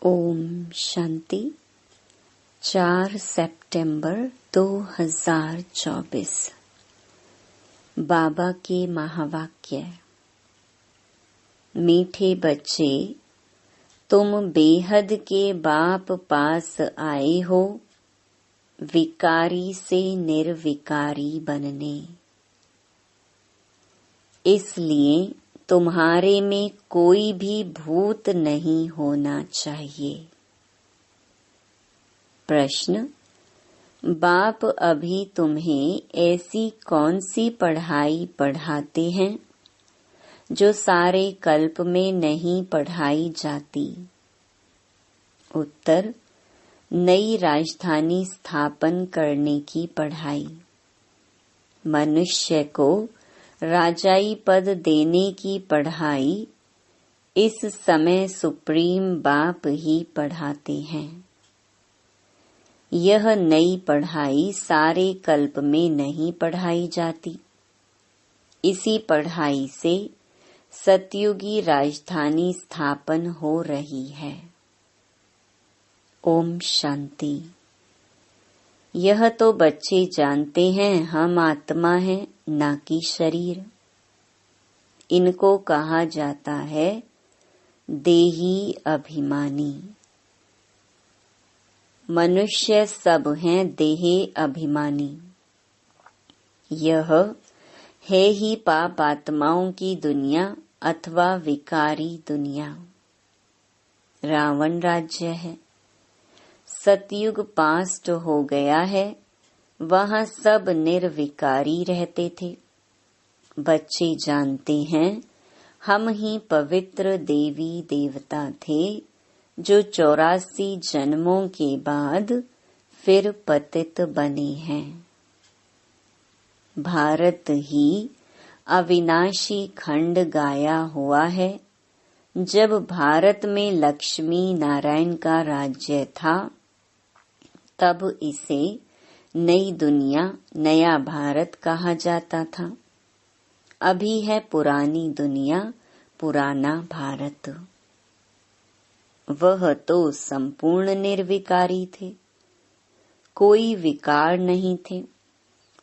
ओम शांति। 4 सितंबर 2024। बाबा के महावाक्य। मीठे बच्चे, तुम बेहद के बाप पास आए हो, विकारी से निर्विकारी बनने। इसलिए तुम्हारे में कोई भी भूत नहीं होना चाहिए। प्रश्न: बाप अभी तुम्हें ऐसी कौन सी पढ़ाई पढ़ाते हैं जो सारे कल्प में नहीं पढ़ाई जाती? उत्तर: नई राजधानी स्थापन करने की पढ़ाई। मनुष्य को राजाई पद देने की पढ़ाई इस समय सुप्रीम बाप ही पढ़ाते हैं। यह नई पढ़ाई सारे कल्प में नहीं पढ़ाई जाती। इसी पढ़ाई से सतयुगी राजधानी स्थापन हो रही है। ओम शांति। यह तो बच्चे जानते हैं हम आत्मा हैं, ना कि शरीर। इनको कहा जाता है देही अभिमानी। मनुष्य सब हैं देहे अभिमानी। यह है ही पाप आत्माओं की दुनिया अथवा विकारी दुनिया। रावण राज्य है। सतयुग पास्ट हो गया है, वहाँ सब निर्विकारी रहते थे। बच्चे जानते हैं हम ही पवित्र देवी देवता थे जो 84 जन्मों के बाद फिर पतित बने हैं। भारत ही अविनाशी खंड गाया हुआ है। जब भारत में लक्ष्मी नारायण का राज्य था, तब इसे नई दुनिया, नया भारत कहा जाता था। अभी है पुरानी दुनिया, पुराना भारत। वह तो संपूर्ण निर्विकारी थे, कोई विकार नहीं थे।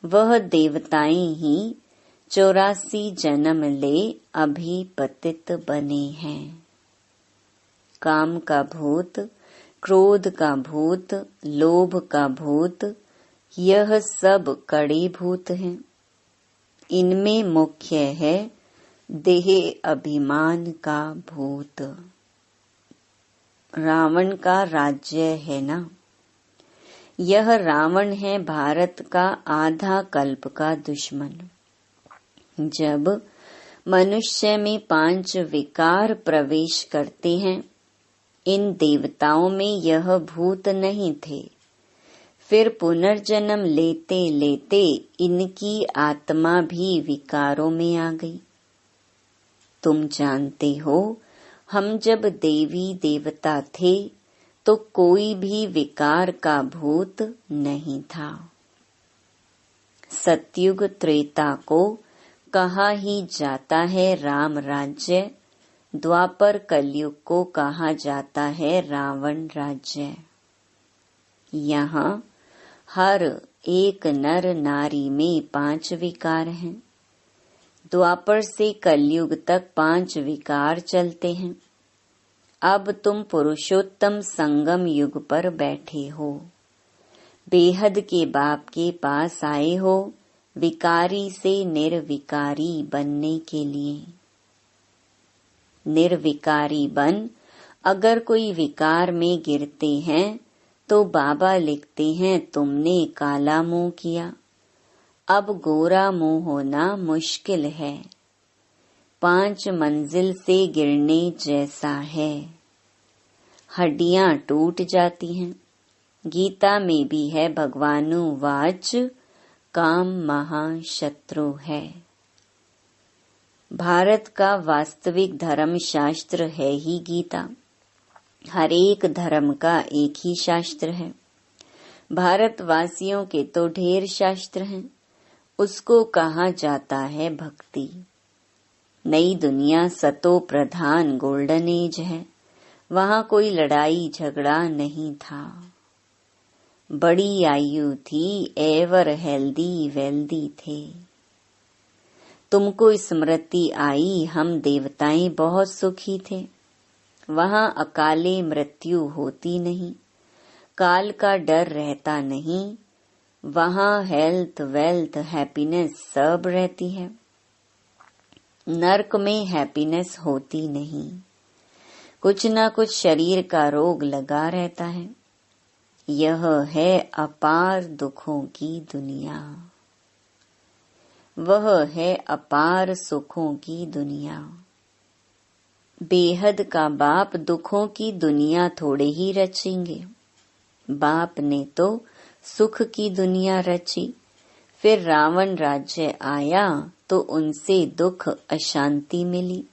वह देवताएं ही 84 जन्म ले अभी पतित बने हैं। काम का भूत, क्रोध का भूत, लोभ का भूत, यह सब कड़े भूत हैं। इनमें मुख्य है देह अभिमान का भूत। रावण का राज्य है ना। यह रावण है भारत का आधा कल्प का दुश्मन। जब मनुष्य में 5 विकार प्रवेश करते हैं, इन देवताओं में यह भूत नहीं थे। फिर पुनर्जन्म लेते लेते इनकी आत्मा भी विकारों में आ गई। तुम जानते हो, हम जब देवी देवता थे तो कोई भी विकार का भूत नहीं था। सतयुग त्रेता को कहा ही जाता है राम राज्य, द्वापर कलयुग को कहा जाता है रावण राज्य। यहाँ हर एक नर नारी में 5 विकार हैं। द्वापर से कलयुग तक 5 विकार चलते हैं। अब तुम पुरुषोत्तम संगम युग पर बैठे हो, बेहद के बाप के पास आए हो, विकारी से निर्विकारी बनने के लिए। निर्विकारी बन अगर कोई विकार में गिरते हैं तो बाबा लिखते हैं तुमने काला मुंह किया, अब गोरा मुंह होना मुश्किल है। 5 मंजिल से गिरने जैसा है। हड्डियां टूट जाती हैं। गीता में भी है भगवानुवाच, काम महाशत्रु है। भारत का वास्तविक धर्म शास्त्र है ही गीता। हर एक धर्म का एक ही शास्त्र है। भारतवासियों के तो ढेर शास्त्र हैं। उसको कहा जाता है भक्ति। नई दुनिया सतो प्रधान गोल्डन एज है। वहां कोई लड़ाई झगड़ा नहीं था। बड़ी आयु थी, एवर हेल्दी वेल्दी थे। तुमको स्मृति आई, हम देवताएं बहुत सुखी थे। वहां अकाले मृत्यु होती नहीं, काल का डर रहता नहीं। वहां हेल्थ, वेल्थ, हैप्पीनेस सब रहती है। नर्क में हैप्पीनेस होती नहीं, कुछ न कुछ शरीर का रोग लगा रहता है। यह है अपार दुखों की दुनिया, वह है अपार सुखों की दुनिया। बेहद का बाप दुखों की दुनिया थोड़े ही रचेंगे। बाप ने तो सुख की दुनिया रची। फिर रावण राज्य आया तो उनसे दुख अशांति मिली।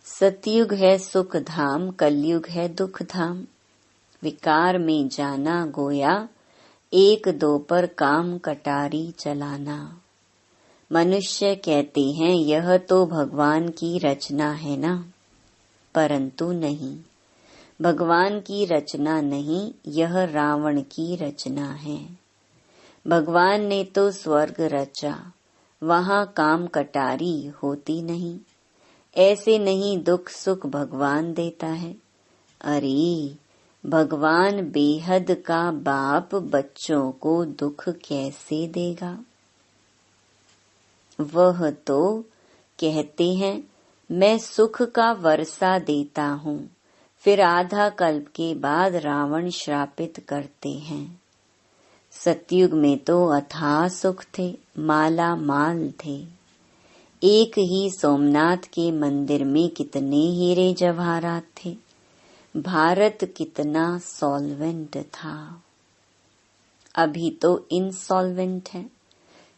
सतयुग है सुख धाम, कलयुग है दुख धाम। विकार में जाना गोया, एक दो पर काम कटारी चलाना। मनुष्य कहते हैं यह तो भगवान की रचना है ना, परंतु नहीं, भगवान की रचना नहीं, यह रावण की रचना है। भगवान ने तो स्वर्ग रचा, वहां काम कटारी होती नहीं। ऐसे नहीं दुख सुख भगवान देता है। अरे भगवान बेहद का बाप बच्चों को दुख कैसे देगा? वह तो कहते हैं मैं सुख का वर्षा देता हूँ, फिर आधा कल्प के बाद रावण श्रापित करते हैं। सतयुग में तो अथाह सुख थे, माला माल थे। एक ही सोमनाथ के मंदिर में कितने हीरे जवाहरात थे। भारत कितना सॉल्वेंट था, अभी तो इनसॉल्वेंट है।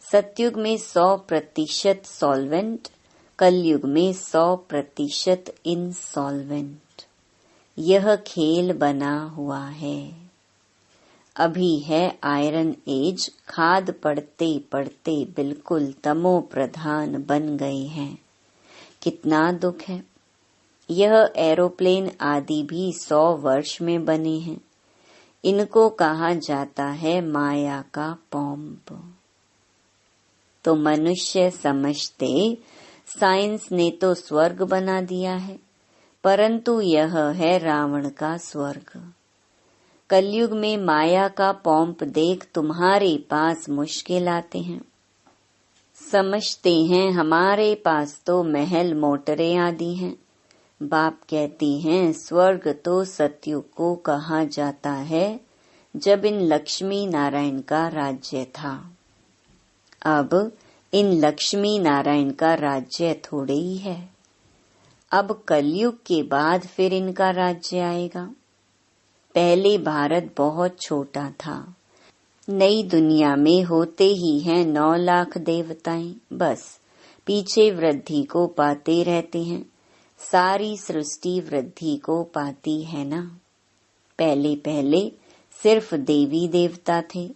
सतयुग में 100% सॉल्वेंट, कलयुग में 100% इनसॉल्वेंट। यह खेल बना हुआ है। अभी है आयरन एज, खाद पड़ते पड़ते बिल्कुल तमो प्रधान बन गए हैं। कितना दुख है। यह एरोप्लेन आदि भी 100 वर्ष में बने हैं। इनको कहा जाता है माया का पॉम्प। तो मनुष्य समझते साइंस ने तो स्वर्ग बना दिया है, परंतु यह है रावण का स्वर्ग। कलयुग में माया का पॉम्प देख तुम्हारे पास मुश्किल आते हैं। समझते हैं हमारे पास तो महल मोटरें आदि हैं। बाप कहती हैं स्वर्ग तो सतयुग को कहा जाता है, जब इन लक्ष्मी नारायण का राज्य था। अब इन लक्ष्मी नारायण का राज्य थोड़े ही है। अब कलयुग के बाद फिर इनका राज्य आएगा। पहले भारत बहुत छोटा था। नई दुनिया में होते ही हैं 9 लाख देवताएं, बस पीछे वृद्धि को पाते रहते हैं। सारी सृष्टि वृद्धि को पाती है ना। पहले पहले सिर्फ देवी देवता थे,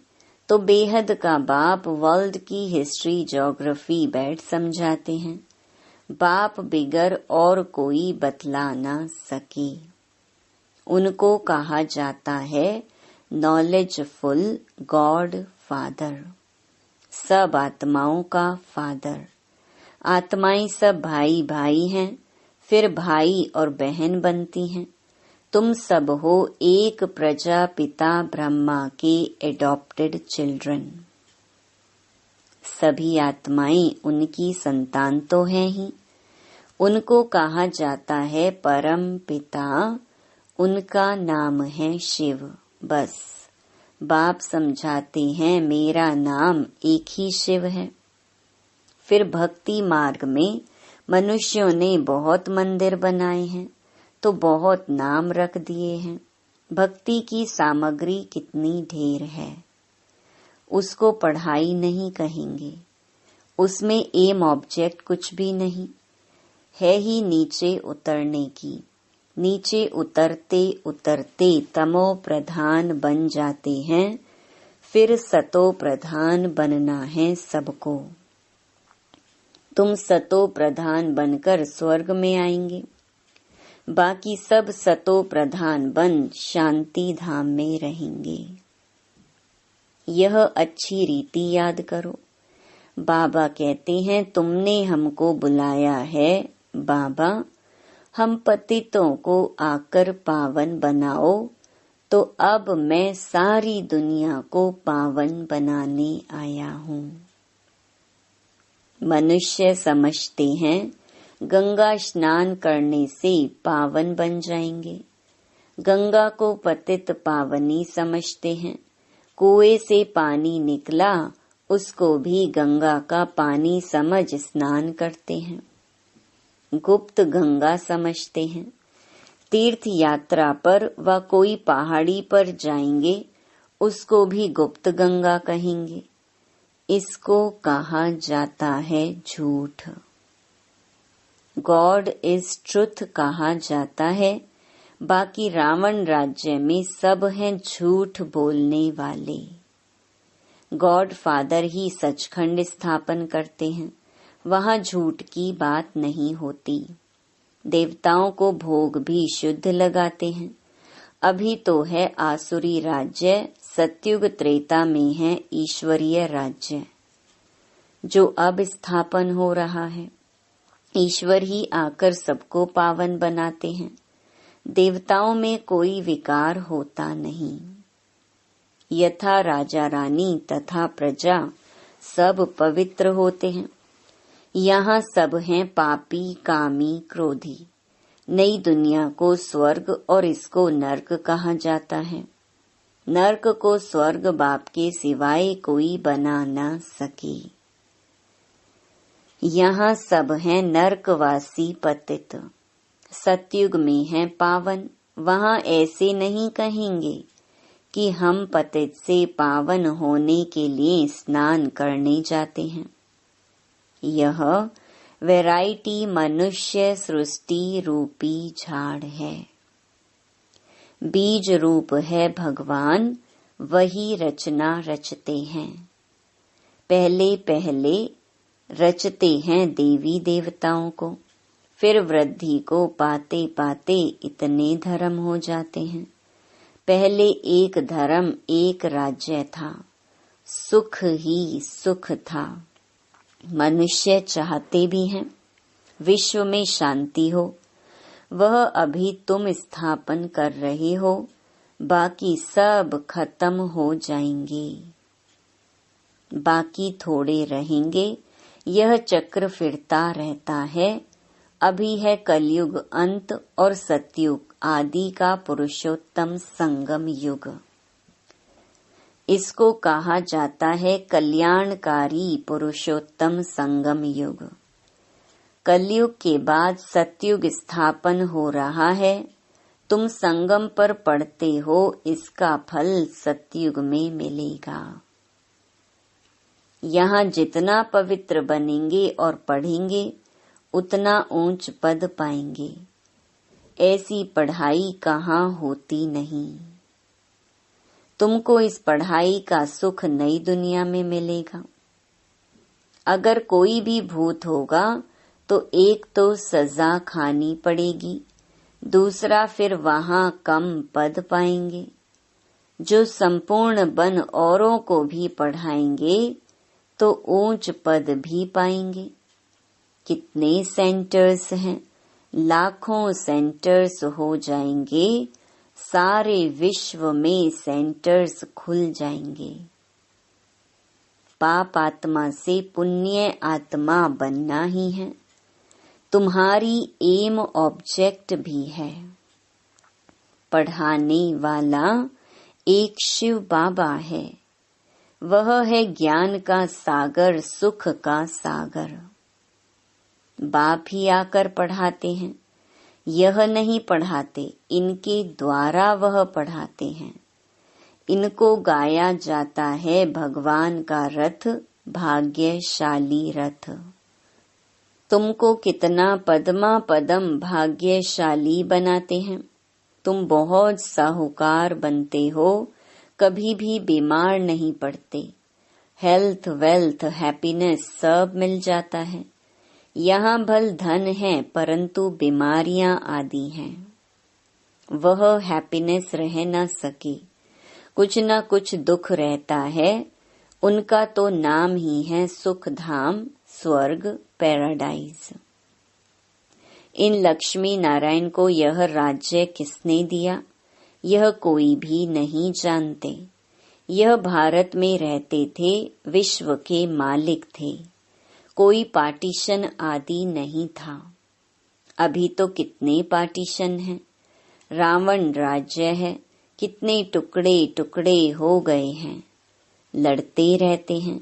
तो बेहद का बाप वर्ल्ड की हिस्ट्री ज्योग्राफी बैठ समझाते हैं। बाप बिगर और कोई बतला ना सके। उनको कहा जाता है नॉलेजफुल गॉड फादर, सब आत्माओं का फादर। आत्माएं सब भाई भाई हैं, फिर भाई और बहन बनती हैं। तुम सब हो एक प्रजापिता ब्रह्मा के एडॉप्टेड चिल्ड्रन। सभी आत्माएं उनकी संतान तो हैं ही। उनको कहा जाता है परम पिता, उनका नाम है शिव। बस बाप समझाते हैं मेरा नाम एक ही शिव है। फिर भक्ति मार्ग में मनुष्यों ने बहुत मंदिर बनाए हैं, तो बहुत नाम रख दिए हैं। भक्ति की सामग्री कितनी ढेर है, उसको पढ़ाई नहीं कहेंगे। उसमें एम ऑब्जेक्ट कुछ भी नहीं है, ही नीचे उतरने की। नीचे उतरते उतरते तमो प्रधान बन जाते हैं, फिर सतो प्रधान बनना है सबको। तुम सतो प्रधान बनकर स्वर्ग में आएंगे। बाकी सब सतो प्रधान बन शांति धाम में रहेंगे। यह अच्छी रीति याद करो। बाबा कहते हैं, तुमने हमको बुलाया है बाबा, हम पतितों को आकर पावन बनाओ। तो अब मैं सारी दुनिया को पावन बनाने आया हूँ। मनुष्य समझते हैं गंगा स्नान करने से पावन बन जाएंगे। गंगा को पतित पावनी समझते हैं। कुएं से पानी निकला, उसको भी गंगा का पानी समझ स्नान करते हैं। गुप्त गंगा समझते हैं। तीर्थ यात्रा पर व कोई पहाड़ी पर जाएंगे, उसको भी गुप्त गंगा कहेंगे। इसको कहा जाता है झूठ। गॉड इज ट्रुथ कहा जाता है। बाकी रावण राज्य में सब हैं झूठ बोलने वाले। गॉड फादर ही सचखंड स्थापन करते हैं, वहाँ झूठ की बात नहीं होती। देवताओं को भोग भी शुद्ध लगाते हैं। अभी तो है आसुरी राज्य, सतयुग त्रेता में है ईश्वरीय राज्य, जो अब स्थापन हो रहा है। ईश्वर ही आकर सबको पावन बनाते हैं। देवताओं में कोई विकार होता नहीं। यथा राजा रानी तथा प्रजा सब पवित्र होते हैं। यहाँ सब हैं पापी, कामी, क्रोधी। नई दुनिया को स्वर्ग और इसको नर्क कहा जाता है। नर्क को स्वर्ग बाप के सिवाय कोई बना न सके। यहाँ सब हैं नर्कवासी पतित। सतयुग में है पावन। वहाँ ऐसे नहीं कहेंगे कि हम पतित से पावन होने के लिए स्नान करने जाते हैं। यह वैरायटी मनुष्य सृष्टि रूपी झाड़ है। बीज रूप है भगवान, वही रचना रचते हैं। पहले पहले रचते हैं देवी देवताओं को, फिर वृद्धि को पाते पाते इतने धर्म हो जाते हैं। पहले एक धर्म, एक राज्य था, सुख ही सुख था। मनुष्य चाहते भी हैं विश्व में शांति हो। वह अभी तुम स्थापन कर रहे हो, बाकी सब खत्म हो जाएंगे। बाकी थोड़े रहेंगे। यह चक्र फिरता रहता है। अभी है कलयुग अंत और सतयुग आदि का पुरुषोत्तम संगम युग। इसको कहा जाता है कल्याणकारी पुरुषोत्तम संगम युग। कलयुग के बाद सतयुग स्थापन हो रहा है। तुम संगम पर पढ़ते हो, इसका फल सतयुग में मिलेगा। यहाँ जितना पवित्र बनेंगे और पढ़ेंगे, उतना ऊंच पद पाएंगे। ऐसी पढ़ाई कहाँ होती नहीं। तुमको इस पढ़ाई का सुख नई दुनिया में मिलेगा। अगर कोई भी भूत होगा तो एक तो सजा खानी पड़ेगी, दूसरा फिर वहाँ कम पद पाएंगे। जो संपूर्ण बन औरों को भी पढ़ाएंगे तो ऊंच पद भी पाएंगे। कितने सेंटर्स हैं, लाखों सेंटर्स हो जाएंगे। सारे विश्व में सेंटर्स खुल जाएंगे। पाप आत्मा से पुण्य आत्मा बनना ही है। तुम्हारी एम ऑब्जेक्ट भी है। पढ़ाने वाला एक शिव बाबा है। वह है ज्ञान का सागर, सुख का सागर। बाप ही आकर पढ़ाते हैं। यह नहीं पढ़ाते, इनके द्वारा वह पढ़ाते हैं। इनको गाया जाता है भगवान का रथ, भाग्यशाली रथ। तुमको कितना पद्मा पदम भाग्यशाली बनाते हैं। तुम बहुत साहूकार बनते हो, कभी भी बीमार नहीं पड़ते। हेल्थ, वेल्थ, हैप्पीनेस सब मिल जाता है। यहाँ भल धन है परंतु बीमारियां आदि हैं। वह हैप्पीनेस रह न सके, कुछ न कुछ दुख रहता है। उनका तो नाम ही है सुख धाम, स्वर्ग, पैराडाइज। इन लक्ष्मी नारायण को यह राज्य किसने दिया, यह कोई भी नहीं जानते। यह भारत में रहते थे, विश्व के मालिक थे। कोई पार्टीशन आदि नहीं था। अभी तो कितने पार्टीशन हैं। रावण राज्य है, कितने टुकड़े टुकड़े हो गए हैं, लड़ते रहते हैं।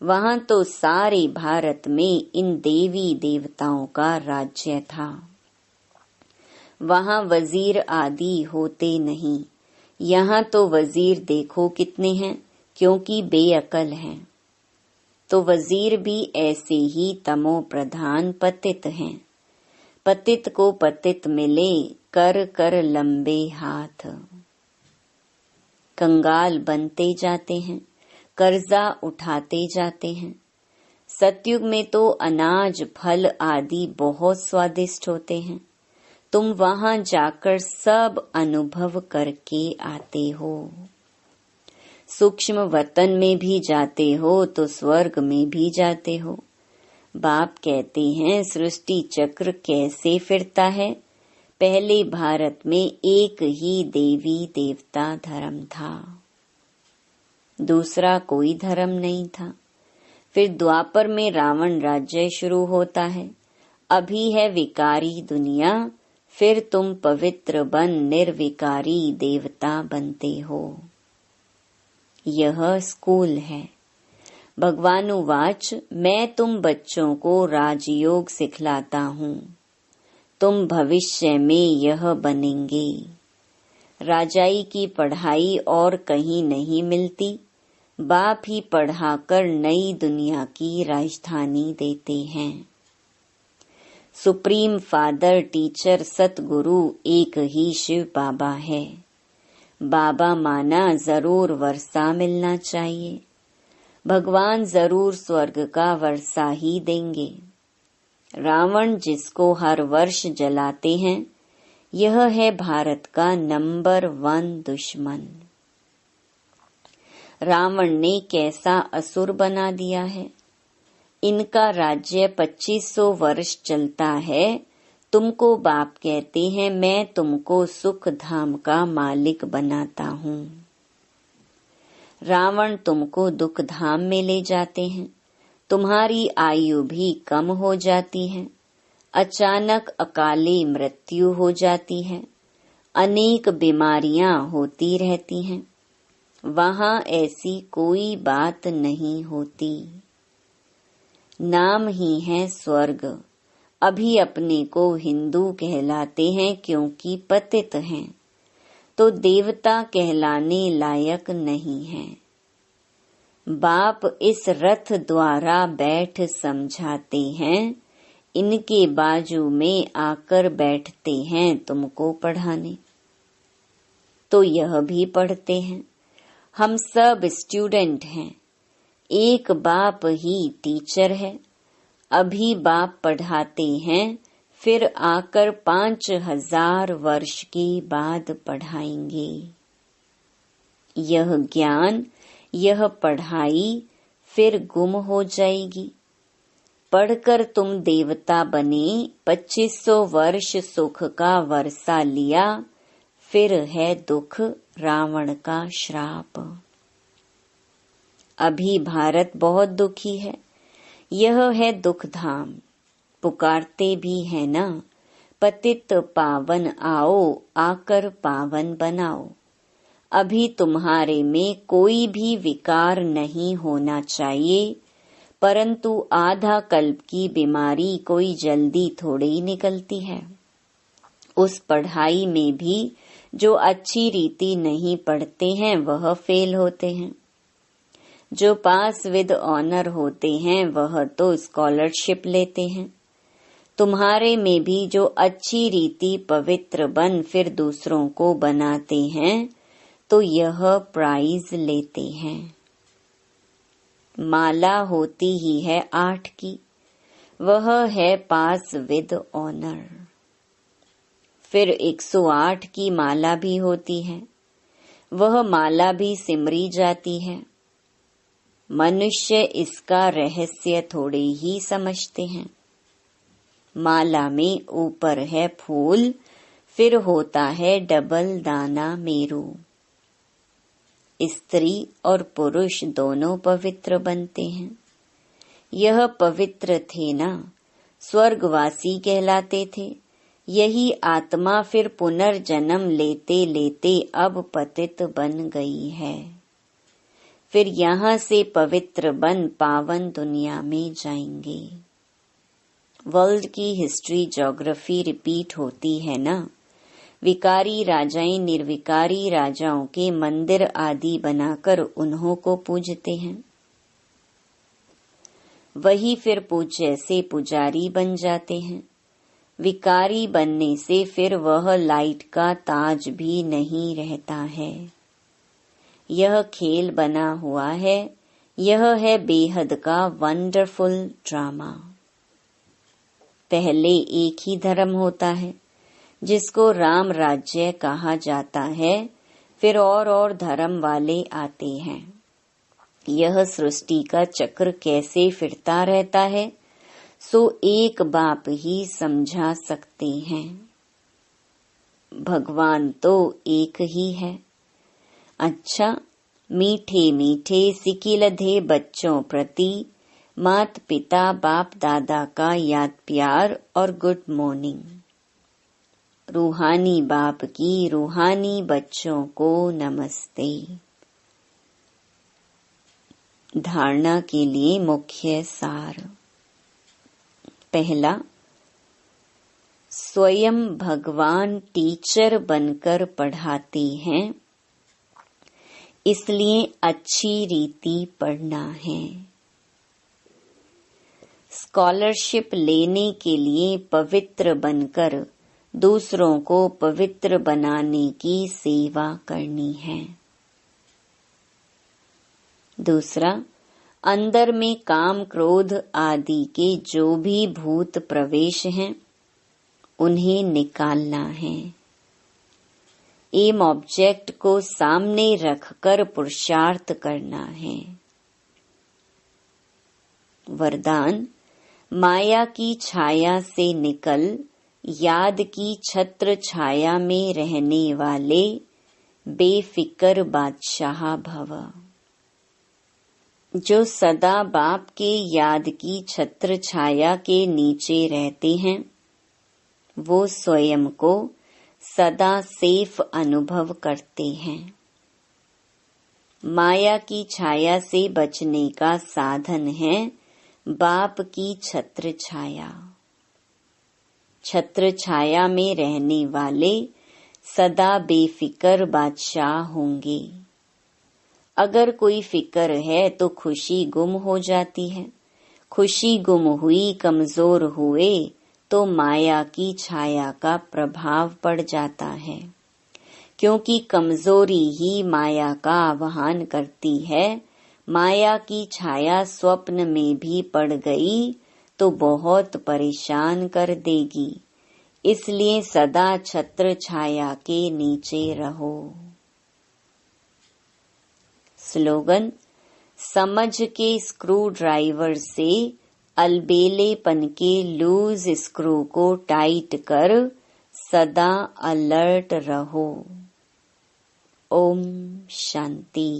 वहां तो सारे भारत में इन देवी देवताओं का राज्य था। वहां वजीर आदि होते नहीं। यहाँ तो वजीर देखो कितने हैं, क्योंकि बेअकल हैं। तो वजीर भी ऐसे ही तमो प्रधान पतित हैं। पतित को पतित मिले, कर कर लंबे हाथ। कंगाल बनते जाते हैं, कर्जा उठाते जाते हैं। सतयुग में तो अनाज फल आदि बहुत स्वादिष्ट होते हैं। तुम वहां जाकर सब अनुभव करके आते हो। सूक्ष्म वतन में भी जाते हो तो स्वर्ग में भी जाते हो। बाप कहते हैं सृष्टि चक्र कैसे फिरता है। पहले भारत में एक ही देवी देवता धर्म था, दूसरा कोई धर्म नहीं था। फिर द्वापर में रावण राज्य शुरू होता है। अभी है विकारी दुनिया, फिर तुम पवित्र बन निर्विकारी देवता बनते हो। यह स्कूल है। भगवान उवाच, मैं तुम बच्चों को राजयोग सिखलाता हूँ। तुम भविष्य में यह बनेंगे। राजाई की पढ़ाई और कहीं नहीं मिलती। बाप ही पढ़ाकर नई दुनिया की राजधानी देते हैं। सुप्रीम फादर टीचर सतगुरु एक ही शिव बाबा है। बाबा माना जरूर वर्षा मिलना चाहिए। भगवान जरूर स्वर्ग का वर्षा ही देंगे। रावण जिसको हर वर्ष जलाते हैं, यह है भारत का नंबर 1 दुश्मन। रावण ने कैसा असुर बना दिया है। इनका राज्य 2500 वर्ष चलता है। तुमको बाप कहते हैं मैं तुमको सुख धाम का मालिक बनाता हूँ। रावण तुमको दुख धाम में ले जाते हैं। तुम्हारी आयु भी कम हो जाती है। अचानक अकाले मृत्यु हो जाती है। अनेक बीमारियां होती रहती हैं। वहां ऐसी कोई बात नहीं होती। नाम ही है स्वर्ग। अभी अपने को हिंदू कहलाते हैं क्योंकि पतित हैं, तो देवता कहलाने लायक नहीं हैं। बाप इस रथ द्वारा बैठ समझाते हैं। इनके बाजू में आकर बैठते हैं तुमको पढ़ाने। तो यह भी पढ़ते हैं। हम सब स्टूडेंट हैं। एक बाप ही टीचर है। अभी बाप पढ़ाते हैं, फिर आकर 5000 वर्ष के बाद पढ़ाएंगे। यह ज्ञान, यह पढ़ाई फिर गुम हो जाएगी। पढ़कर तुम देवता बने, 2500 वर्ष सुख का वर्षा लिया, फिर है दुख रावण का श्राप। अभी भारत बहुत दुखी है। यह है दुख धाम। पुकारते भी है ना, पतित पावन आओ, आकर पावन बनाओ। अभी तुम्हारे में कोई भी विकार नहीं होना चाहिए, परंतु आधा कल्प की बीमारी कोई जल्दी थोड़ी ही निकलती है। उस पढ़ाई में भी जो अच्छी रीति नहीं पढ़ते हैं वह फेल होते हैं। जो पास विद ऑनर होते हैं वह तो स्कॉलरशिप लेते हैं। तुम्हारे में भी जो अच्छी रीति पवित्र बन फिर दूसरों को बनाते हैं, तो यह प्राइज लेते हैं। माला होती ही है 8 की। वह है पास विद ऑनर। फिर 108 की माला भी होती है, वह माला भी सिमरी जाती है। मनुष्य इसका रहस्य थोड़े ही समझते हैं। माला में ऊपर है फूल, फिर होता है डबल दाना मेरू। स्त्री और पुरुष दोनों पवित्र बनते हैं। यह पवित्र थे ना, स्वर्गवासी कहलाते थे। यही आत्मा फिर पुनर्जन्म लेते लेते अब पतित बन गई है। फिर यहाँ से पवित्र बन पावन दुनिया में जाएंगे। वर्ल्ड की हिस्ट्री ज्योग्राफी रिपीट होती है ना। विकारी राजाएं निर्विकारी राजाओं के मंदिर आदि बनाकर उन्हों को पूजते हैं। वही फिर पूज्य से पुजारी बन जाते हैं। विकारी बनने से फिर वह लाइट का ताज भी नहीं रहता है। यह खेल बना हुआ है, यह है बेहद का वंडरफुल ड्रामा। पहले एक ही धर्म होता है जिसको राम राज्य कहा जाता है, फिर और धर्म वाले आते हैं। यह सृष्टि का चक्र कैसे फिरता रहता है सो एक बाप ही समझा सकते हैं। भगवान तो एक ही है। अच्छा, मीठे मीठे सिकिलधे बच्चों प्रति मात पिता बाप दादा का याद प्यार और गुड मॉर्निंग। रूहानी बाप की रूहानी बच्चों को नमस्ते। धारणा के लिए मुख्य सार। पहला, स्वयं भगवान टीचर बनकर पढ़ाते हैं, इसलिए अच्छी रीति पढ़ना है। स्कॉलरशिप लेने के लिए पवित्र बनकर दूसरों को पवित्र बनाने की सेवा करनी है। दूसरा, अंदर में काम क्रोध आदि के जो भी भूत प्रवेश हैं उन्हें निकालना है। एम ऑब्जेक्ट को सामने रखकर पुरुषार्थ करना है। वरदान, माया की छाया से निकल याद की छत्र छाया में रहने वाले बेफिक्र बादशाह भव। जो सदा बाप के याद की छत्र छाया के नीचे रहते हैं, वो स्वयं को सदा सेफ अनुभव करते हैं। माया की छाया से बचने का साधन है बाप की छत्र छाया। छत्र छाया में रहने वाले सदा बेफिक्र बादशाह होंगे। अगर कोई फिक्र है तो खुशी गुम हो जाती है। खुशी गुम हुई, कमजोर हुए तो माया की छाया का प्रभाव पड़ जाता है, क्योंकि कमजोरी ही माया का आवाहन करती है। माया की छाया स्वप्न में भी पड़ गई तो बहुत परेशान कर देगी। इसलिए सदा छत्र छाया के नीचे रहो। स्लोगन, समझ के स्क्रू ड्राइवर से अलबेलेपन के लूज स्क्रू को टाइट कर सदा अलर्ट रहो। ओम शांति।